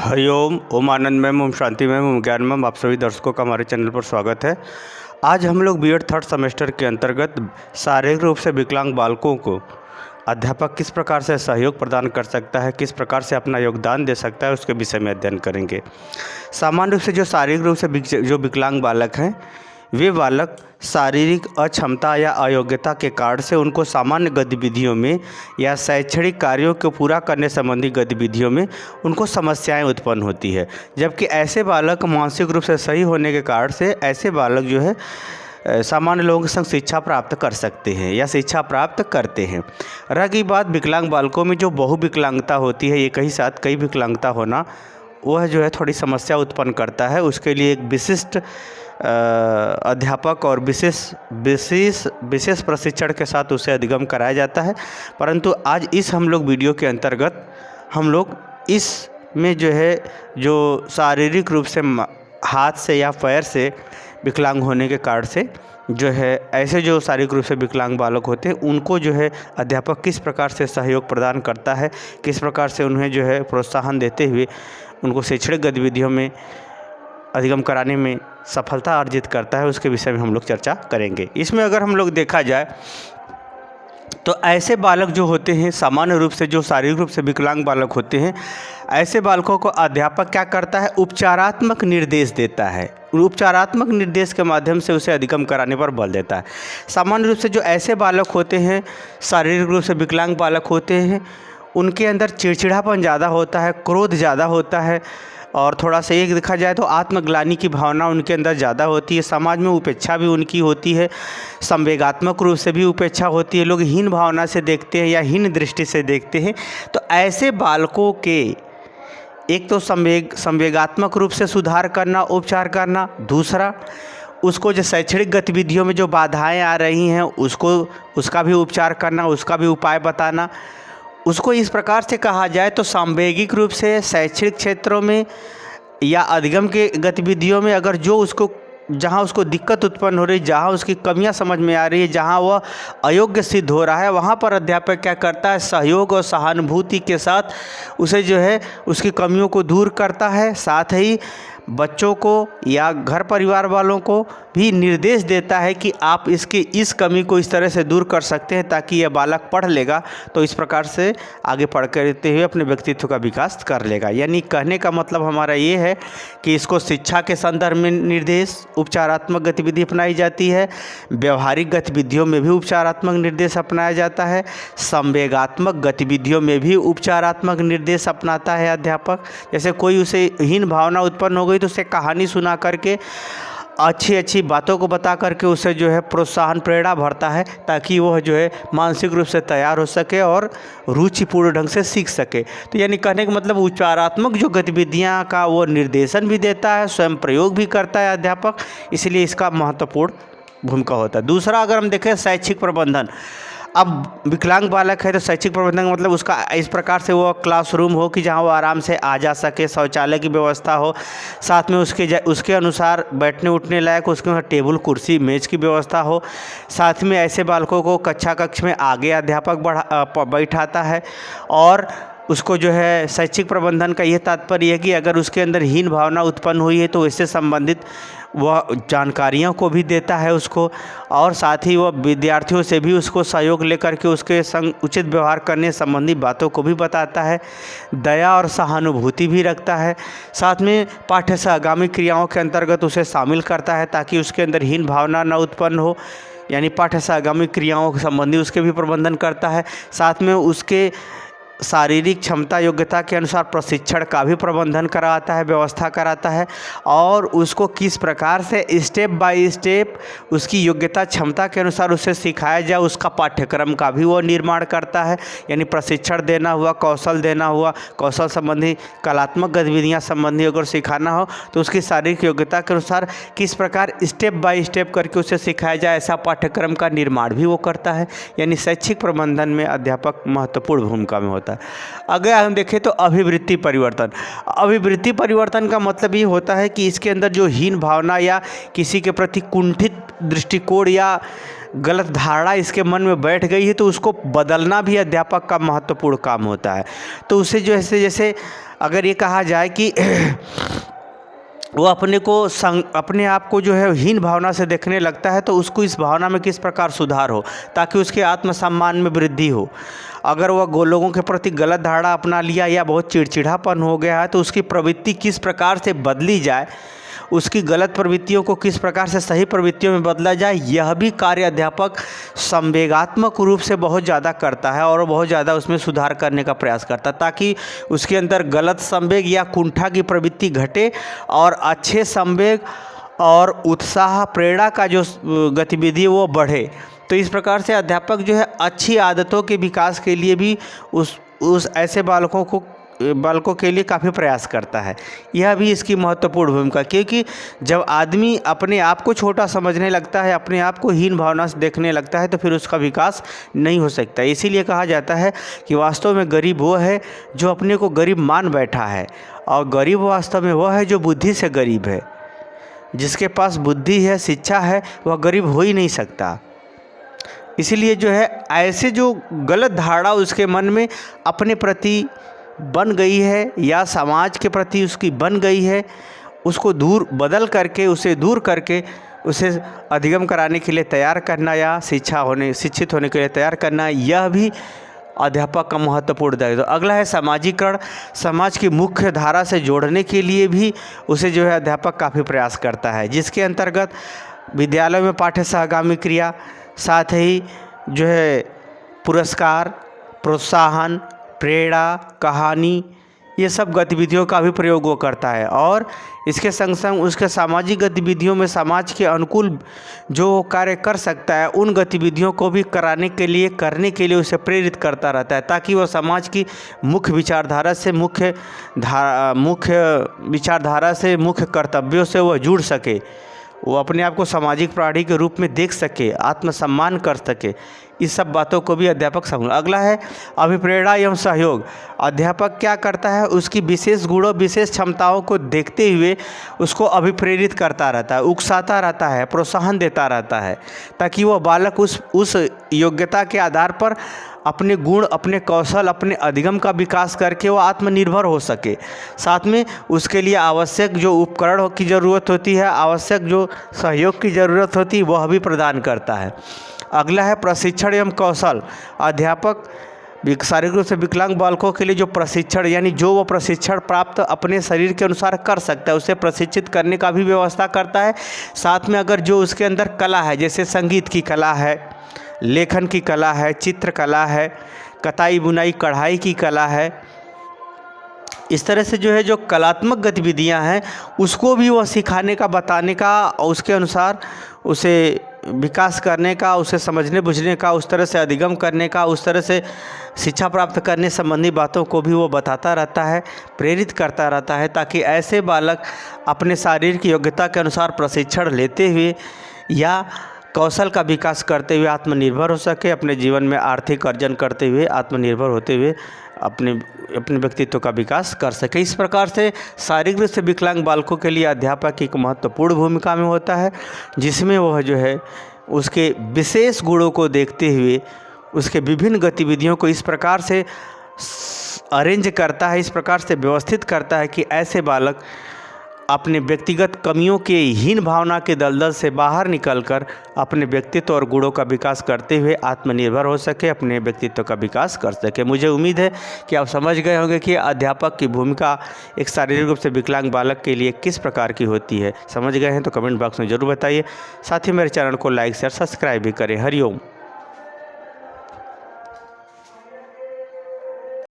हरिओम, ओम आनंद ma'am, Om Shanti ma'am, ओम ज्ञान ma'am, आप सभी दर्शकों का हमारे चैनल पर स्वागत है। आज हम लोग बीएड थर्ड सेमेस्टर के अंतर्गत शारीरिक रूप से विकलांग बालकों को अध्यापक किस प्रकार से सहयोग प्रदान कर सकता है, किस प्रकार से अपना योगदान दे सकता है, उसके विषय में अध्ययन करेंगे। सामान्य रूप से जो शारीरिक रूप से जो विकलांग बालक हैं, वे बालक शारीरिक अक्षमता या अयोग्यता के कारण से उनको सामान्य गतिविधियों में या शैक्षणिक कार्यों को पूरा करने संबंधी गतिविधियों में उनको समस्याएं उत्पन्न होती है। जबकि ऐसे बालक मानसिक रूप से सही होने के कारण से ऐसे बालक जो है सामान्य लोगों के संग शिक्षा प्राप्त कर सकते हैं या शिक्षा प्राप्त करते हैं। रह गई बात विकलांग बालकों में जो बहुविकलांगता होती है, एक ही साथ कई विकलांगता होना, वह जो है थोड़ी समस्या उत्पन्न करता है। उसके लिए एक विशिष्ट अध्यापक और विशेष प्रशिक्षण के साथ उसे अधिगम कराया जाता है। परंतु आज इस हम लोग वीडियो के अंतर्गत हम लोग इसमें जो है जो शारीरिक रूप से हाथ से या पैर से विकलांग होने के कारण से जो है ऐसे जो शारीरिक रूप से विकलांग बालक होते हैं उनको जो है अध्यापक किस प्रकार से सहयोग प्रदान करता है, किस प्रकार से उन्हें जो है प्रोत्साहन देते हुए उनको शैक्षणिक गतिविधियों में अधिगम कराने में सफलता अर्जित करता है, उसके विषय में हम लोग चर्चा करेंगे। इसमें अगर हम लोग देखा जाए तो ऐसे बालक जो होते हैं, सामान्य रूप से जो शारीरिक रूप से विकलांग बालक होते हैं, ऐसे बालकों को अध्यापक क्या करता है, उपचारात्मक निर्देश देता है। उपचारात्मक निर्देश के माध्यम से उसे अधिगम कराने पर बल देता है। सामान्य रूप से जो ऐसे बालक होते हैं, शारीरिक रूप से विकलांग बालक होते हैं, उनके अंदर चिड़चिड़ापन ज़्यादा होता है, क्रोध ज़्यादा होता है और थोड़ा सा एक देखा जाए तो आत्मग्लानि की भावना उनके अंदर ज़्यादा होती है। समाज में उपेक्षा भी उनकी होती है, संवेगात्मक रूप से भी उपेक्षा होती है। लोग हीन भावना से देखते हैं या हीन दृष्टि से देखते हैं। तो ऐसे बालकों के एक तो संवेगात्मक रूप से सुधार करना, उपचार करना, दूसरा उसको जो शैक्षणिक गतिविधियों में जो बाधाएं आ रही हैं उसका भी उपचार करना, उसका भी उपाय बताना। उसको इस प्रकार से कहा जाए तो सांवेगिक रूप से शैक्षणिक क्षेत्रों में या अधिगम के गतिविधियों में अगर जो उसको जहाँ उसको दिक्कत उत्पन्न हो रही, जहाँ उसकी कमियां समझ में आ रही है, जहाँ वह अयोग्य सिद्ध हो रहा है, वहाँ पर अध्यापक क्या करता है, सहयोग और सहानुभूति के साथ उसे जो है उसकी कमियों को दूर करता है। साथ ही बच्चों को या घर परिवार वालों को भी निर्देश देता है कि आप इसकी इस कमी को इस तरह से दूर कर सकते हैं ताकि यह बालक पढ़ लेगा तो इस प्रकार से आगे पढ़ करते हुए अपने व्यक्तित्व का विकास कर लेगा। यानी कहने का मतलब हमारा ये है कि इसको शिक्षा के संदर्भ में निर्देश, उपचारात्मक गतिविधि अपनाई जाती है, व्यवहारिक गतिविधियों में भी उपचारात्मक निर्देश अपनाया जाता है, संवेगात्मक गतिविधियों में भी उपचारात्मक निर्देश अपनाता है अध्यापक। जैसे कोई उसे हीन भावना उत्पन्न हो गई तो उसे कहानी सुना करके अच्छी बातों को बता करके उसे जो है प्रोत्साहन प्रेरणा भरता है ताकि वह जो है मानसिक रूप से तैयार हो सके और रुचिपूर्ण ढंग से सीख सके। तो यानी कहने का मतलब उपचारात्मक जो गतिविधियां का वो निर्देशन भी देता है, स्वयं प्रयोग भी करता है अध्यापक, इसलिए इसका महत्वपूर्ण भूमिका होता है। दूसरा अगर हम देखें शैक्षिक प्रबंधन, अब विकलांग बालक है तो शैक्षिक प्रबंधन मतलब उसका इस प्रकार से वो क्लासरूम हो कि जहाँ वो आराम से आ जा सके, शौचालय की व्यवस्था हो, साथ में उसके अनुसार बैठने उठने लायक उसके टेबल कुर्सी मेज़ की व्यवस्था हो। साथ में ऐसे बालकों को कक्ष में आगे अध्यापक बैठाता है और उसको जो है शैक्षिक प्रबंधन का ये तात्पर्य है कि अगर उसके अंदर हीन भावना उत्पन्न हुई है तो इससे संबंधित वह जानकारियों को भी देता है उसको, और साथ ही वह विद्यार्थियों से भी उसको सहयोग लेकर के उसके संग उचित व्यवहार करने संबंधी बातों को भी बताता है, दया और सहानुभूति भी रखता है। साथ में पाठ्य सहगामी क्रियाओं के अंतर्गत उसे शामिल करता है ताकि उसके अंदर हीन भावना न उत्पन्न हो, यानी पाठ्य सहगामी क्रियाओं के संबंधी उसके भी प्रबंधन करता है। साथ में उसके शारीरिक क्षमता योग्यता के अनुसार प्रशिक्षण का भी प्रबंधन कराता है, व्यवस्था कराता है, और उसको किस प्रकार से स्टेप बाय स्टेप उसकी योग्यता क्षमता के अनुसार उसे सिखाया जाए उसका पाठ्यक्रम का भी वो निर्माण करता है। यानी प्रशिक्षण देना हुआ, कौशल देना हुआ, कौशल संबंधी कलात्मक गतिविधियाँ संबंधी अगर सिखाना हो तो उसकी शारीरिक योग्यता के अनुसार किस प्रकार स्टेप बाय स्टेप करके उसे सिखाया जाए, ऐसा पाठ्यक्रम का निर्माण भी वो करता है। यानी शैक्षिक प्रबंधन में अध्यापक महत्वपूर्ण भूमिका में होता है। अगर हम देखें तो अभिवृत्ति परिवर्तन का मतलब ये होता है कि इसके अंदर जो हीन भावना या किसी के प्रति कुंठित दृष्टिकोण या गलत धारणा इसके मन में बैठ गई है तो उसको बदलना भी अध्यापक का महत्वपूर्ण काम होता है। तो उसे जो है जैसे अगर ये कहा जाए कि वो अपने आप को जो है हीन भावना से देखने लगता है तो उसको इस भावना में किस प्रकार सुधार हो ताकि उसके आत्मसम्मान में वृद्धि हो। अगर वह लोगों के प्रति गलत धारणा अपना लिया या बहुत चिड़चिड़ापन हो गया है तो उसकी प्रवृत्ति किस प्रकार से बदली जाए, उसकी गलत प्रवृत्तियों को किस प्रकार से सही प्रवृत्तियों में बदला जाए, यह भी कार्य अध्यापक संवेगात्मक रूप से बहुत ज़्यादा करता है और बहुत ज़्यादा उसमें सुधार करने का प्रयास करता है ताकि उसके अंदर गलत संवेग या कुंठा की प्रवृत्ति घटे और अच्छे संवेग और उत्साह प्रेरणा का जो गतिविधि वो बढ़े। तो इस प्रकार से अध्यापक जो है अच्छी आदतों के विकास के लिए भी उस ऐसे बालकों के लिए काफ़ी प्रयास करता है। यह भी इसकी महत्वपूर्ण भूमिका, क्योंकि जब आदमी अपने आप को छोटा समझने लगता है, अपने आप को हीन भावना से देखने लगता है तो फिर उसका विकास नहीं हो सकता। इसीलिए कहा जाता है कि वास्तव में गरीब वो है जो अपने को गरीब मान बैठा है, और गरीब वास्तव में वह है जो बुद्धि से गरीब है। जिसके पास बुद्धि है, शिक्षा है, वह गरीब हो ही नहीं सकता। इसीलिए जो है ऐसे जो गलत धारणा उसके मन में अपने प्रति बन गई है या समाज के प्रति उसकी बन गई है, उसको दूर करके उसे अधिगम कराने के लिए तैयार करना या शिक्षित होने के लिए तैयार करना, यह भी अध्यापक का महत्वपूर्ण दायित्व। तो अगला है सामाजिकरण। समाज की मुख्य धारा से जोड़ने के लिए भी उसे जो है अध्यापक काफ़ी प्रयास करता है, जिसके अंतर्गत विद्यालय में पाठ्य सहगामी क्रिया, साथ ही जो है पुरस्कार, प्रोत्साहन, प्रेरणा, कहानी, ये सब गतिविधियों का भी प्रयोग वो करता है। और इसके संग संग उसके सामाजिक गतिविधियों में समाज के अनुकूल जो कार्य कर सकता है उन गतिविधियों को भी करने के लिए उसे प्रेरित करता रहता है, ताकि वह समाज की मुख्य विचारधारा से मुख्य कर्तव्यों से वह जुड़ सके, वो अपने आप को सामाजिक प्राणी के रूप में देख सके, आत्मसम्मान कर सके। इस सब बातों को भी अध्यापक समझ। अगला है अभिप्रेरणा एवं सहयोग। अध्यापक क्या करता है, उसकी विशेष गुणों, विशेष क्षमताओं को देखते हुए उसको अभिप्रेरित करता रहता है, उकसाता रहता है, प्रोत्साहन देता रहता है, ताकि वह बालक उस योग्यता के आधार पर अपने गुण, अपने कौशल, अपने अधिगम का विकास करके वो आत्मनिर्भर हो सके। साथ में उसके लिए आवश्यक जो उपकरण की ज़रूरत होती है, आवश्यक जो सहयोग की ज़रूरत होती है, वह भी प्रदान करता है। अगला है प्रशिक्षण एवं कौशल। अध्यापक शारीरिक रूप से विकलांग बालकों के लिए जो प्रशिक्षण, यानी जो वो प्रशिक्षण प्राप्त अपने शरीर के अनुसार कर सकता है, उसे प्रशिक्षित करने का भी व्यवस्था करता है। साथ में अगर जो उसके अंदर कला है, जैसे संगीत की कला है, लेखन की कला है, चित्रकला है, कताई बुनाई कढ़ाई की कला है, इस तरह से जो है जो कलात्मक गतिविधियां हैं उसको भी वह सिखाने का, बताने का, और उसके अनुसार उसे विकास करने का, उसे समझने बुझने का, उस तरह से अधिगम करने का, उस तरह से शिक्षा प्राप्त करने संबंधी बातों को भी वो बताता रहता है, प्रेरित करता रहता है, ताकि ऐसे बालक अपने शारीरिक योग्यता के अनुसार प्रशिक्षण लेते हुए या कौशल का विकास करते हुए आत्मनिर्भर हो सके, अपने जीवन में आर्थिक अर्जन करते हुए, आत्मनिर्भर होते हुए अपने व्यक्तित्व का विकास कर सके। इस प्रकार से शारीरिक रूप से विकलांग बालकों के लिए अध्यापक एक महत्वपूर्ण भूमिका में होता है, जिसमें वह जो है उसके विशेष गुणों को देखते हुए उसके विभिन्न गतिविधियों को इस प्रकार से अरेंज करता है, इस प्रकार से व्यवस्थित करता है कि ऐसे बालक अपने व्यक्तिगत कमियों के हीन भावना के दलदल से बाहर निकलकर अपने व्यक्तित्व और गुणों का विकास करते हुए आत्मनिर्भर हो सके, अपने व्यक्तित्व का विकास कर सके। मुझे उम्मीद है कि आप समझ गए होंगे कि अध्यापक की भूमिका एक शारीरिक रूप से विकलांग बालक के लिए किस प्रकार की होती है। समझ गए हैं तो कमेंट बॉक्स में ज़रूर बताइए। साथ ही मेरे चैनल को लाइक शेयर सब्सक्राइब भी करें। हरिओम।